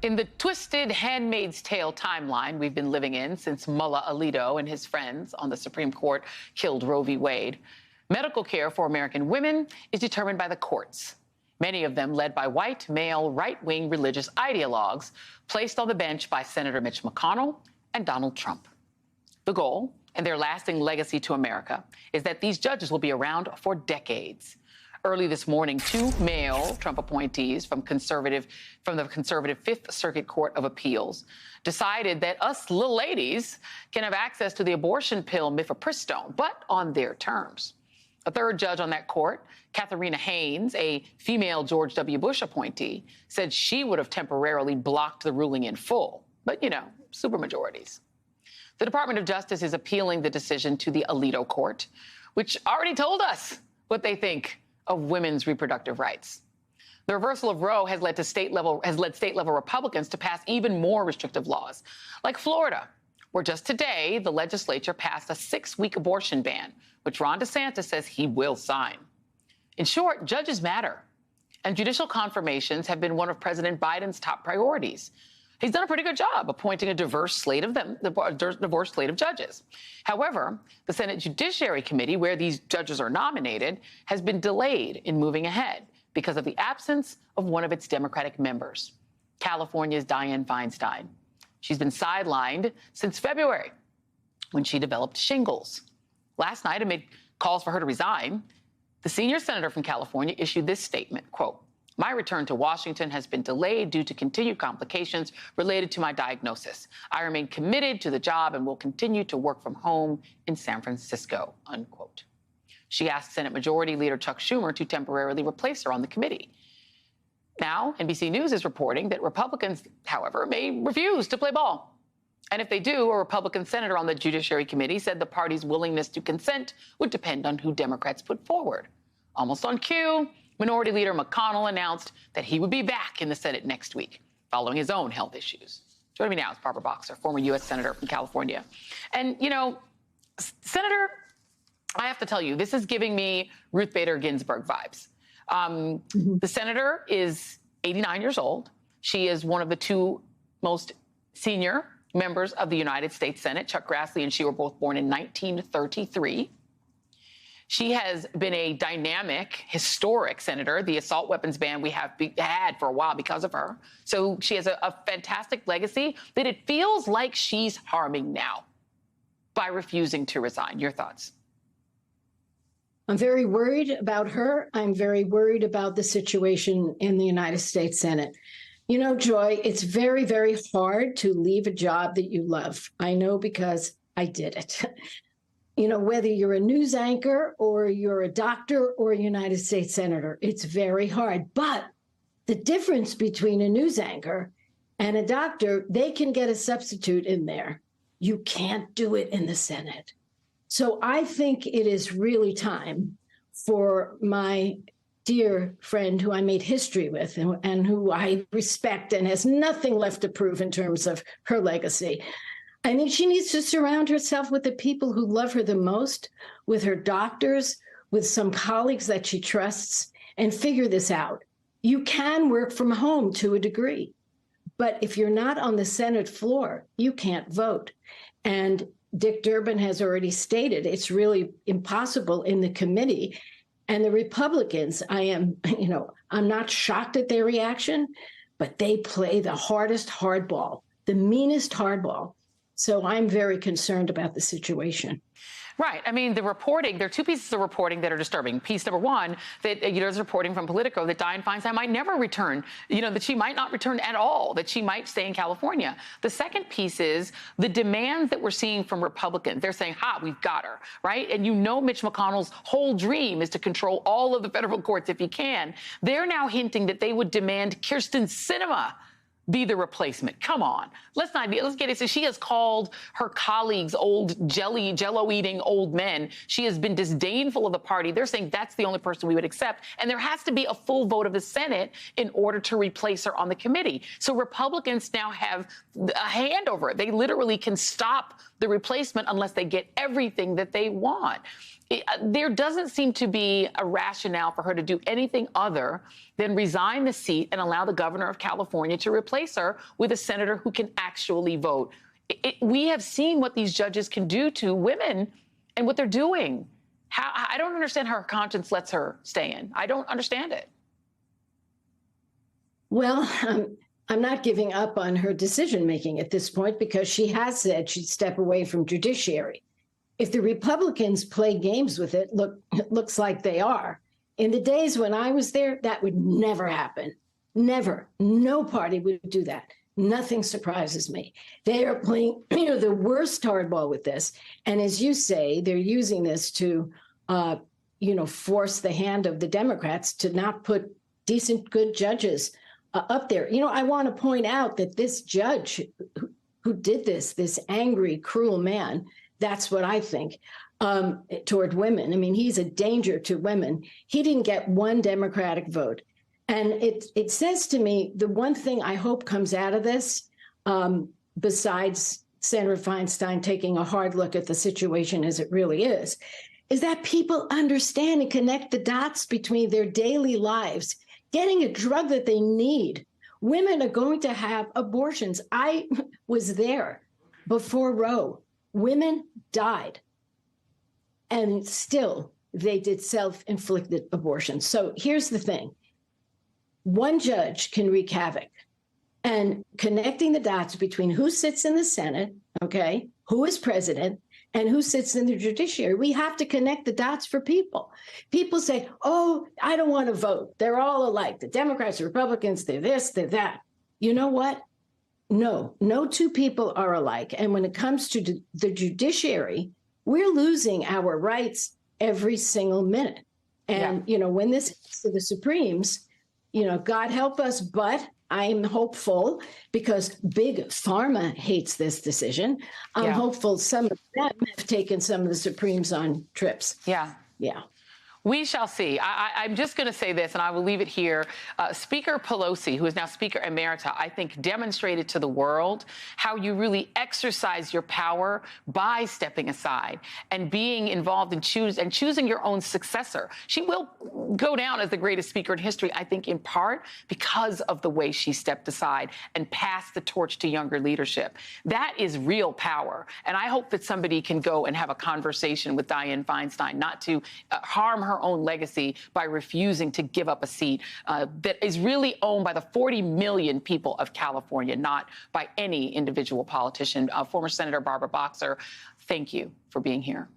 In the twisted Handmaid's Tale timeline we've been living in since Mullah Alito and his friends on the Supreme Court killed Roe v. Wade, medical care for American women is determined by the courts, many of them led by white, male, right-wing religious ideologues placed on the bench by Senator Mitch McConnell and Donald Trump. The goal, and their lasting legacy to America, is that these judges will be around for decades. Early this morning, two male Trump appointees from the conservative Fifth Circuit Court of Appeals decided that us little ladies can have access to the abortion pill mifepristone, but on their terms. A third judge on that court, Katharina Haynes, a female George W. Bush appointee, said she would have temporarily blocked the ruling in full. But, supermajorities. The Department of Justice is appealing the decision to the Alito Court, which already told us what they think of women's reproductive rights. The reversal of Roe has led state-level Republicans to pass even more restrictive laws, like Florida, where just today the legislature passed a 6-week abortion ban, which Ron DeSantis says he will sign. In short, judges matter, and judicial confirmations have been one of President Biden's top priorities. He's done a pretty good job appointing a diverse slate of judges. However, the Senate Judiciary Committee, where these judges are nominated, has been delayed in moving ahead because of the absence of one of its Democratic members, California's Dianne Feinstein. She's been sidelined since February when she developed shingles. Last night, amid calls for her to resign, the senior senator from California issued this statement, quote, "My return to Washington has been delayed due to continued complications related to my diagnosis. I remain committed to the job and will continue to work from home in San Francisco," unquote. She asked Senate Majority Leader Chuck Schumer to temporarily replace her on the committee. Now, NBC News is reporting that Republicans, however, may refuse to play ball. And if they do, a Republican senator on the Judiciary Committee said the party's willingness to consent would depend on who Democrats put forward. Almost on cue, Minority Leader McConnell announced that he would be back in the Senate next week, following his own health issues. Joining me now is Barbara Boxer, former U.S. Senator from California. And, Senator, I have to tell you, this is giving me Ruth Bader Ginsburg vibes. The senator is 89 years old. She is one of the two most senior members of the United States Senate. Chuck Grassley and she were both born in 1933. She has been a dynamic, historic senator, the assault weapons ban we have had for a while because of her. So she has a fantastic legacy that it feels like she's harming now by refusing to resign. Your thoughts? I'm very worried about her. I'm very worried about the situation in the United States Senate. Joy, it's very, very hard to leave a job that you love. I know because I did it. Whether you're a news anchor or you're a doctor or a United States senator, it's very hard. But the difference between a news anchor and a doctor, they can get a substitute in there. You can't do it in the Senate. So I think it is really time for my dear friend who I made history with and who I respect and has nothing left to prove in terms of her legacy. I think she needs to surround herself with the people who love her the most, with her doctors, with some colleagues that she trusts, and figure this out. You can work from home to a degree, but if you're not on the Senate floor, you can't vote. And Dick Durbin has already stated it's really impossible in the committee. And the Republicans, I'm not shocked at their reaction, but they play the hardest hardball, the meanest hardball. So I'm very concerned about the situation. Right. I mean, the reporting, there are two pieces of reporting that are disturbing. Piece number one, that, there's reporting from Politico that Dianne Feinstein might never return, that she might not return at all, that she might stay in California. The second piece is the demands that we're seeing from Republicans. They're saying, we've got her, right? And Mitch McConnell's whole dream is to control all of the federal courts if he can. They're now hinting that they would demand Kyrsten Sinema be the replacement. Come on. Let's get it. So she has called her colleagues old jello-eating old men. She has been disdainful of the party. They're saying that's the only person we would accept. And there has to be a full vote of the Senate in order to replace her on the committee. So Republicans now have a hand over it. They literally can stop the replacement unless they get everything that they want. There doesn't seem to be a rationale for her to do anything other than resign the seat and allow the governor of California to replace replace her with a senator who can actually vote. We have seen what these judges can do to women and what they're doing. I don't understand how her conscience lets her stay in. I don't understand it. Well, I'm not giving up on her decision-making at this point because she has said she'd step away from judiciary. If the Republicans play games with it, it looks like they are. In the days when I was there, that would never happen. Never. No party would do that. Nothing surprises me. They are playing the worst hardball with this. And as you say, they're using this to, force the hand of the Democrats to not put decent, good judges up there. I want to point out that this judge who did this angry, cruel man, that's what I think, toward women. I mean, he's a danger to women. He didn't get one Democratic vote. And it says to me, the one thing I hope comes out of this, besides Senator Feinstein taking a hard look at the situation as it really is that people understand and connect the dots between their daily lives, getting a drug that they need. Women are going to have abortions. I was there before Roe. Women died. And still, they did self-inflicted abortions. So here's the thing. One judge can wreak havoc. And connecting the dots between who sits in the Senate, okay, who is president, and who sits in the judiciary, we have to connect the dots for people. People say, oh, I don't want to vote. They're all alike. The Democrats, the Republicans, they're this, they're that. You know what? No two people are alike. And when it comes to the judiciary, we're losing our rights every single minute. And, when this gets to the Supremes, God help us, but I'm hopeful because Big Pharma hates this decision. I'm hopeful some of them have taken some of the Supremes on trips. Yeah. We shall see. I'm just going to say this, and I will leave it here. Speaker Pelosi, who is now Speaker Emerita, I think demonstrated to the world how you really exercise your power by stepping aside and being involved in choosing your own successor. She will go down as the greatest speaker in history, I think, in part because of the way she stepped aside and passed the torch to younger leadership. That is real power. And I hope that somebody can go and have a conversation with Dianne Feinstein, not to harm her own legacy by refusing to give up a seat that is really owned by the 40 million people of California, not by any individual politician. Former Senator Barbara Boxer, thank you for being here.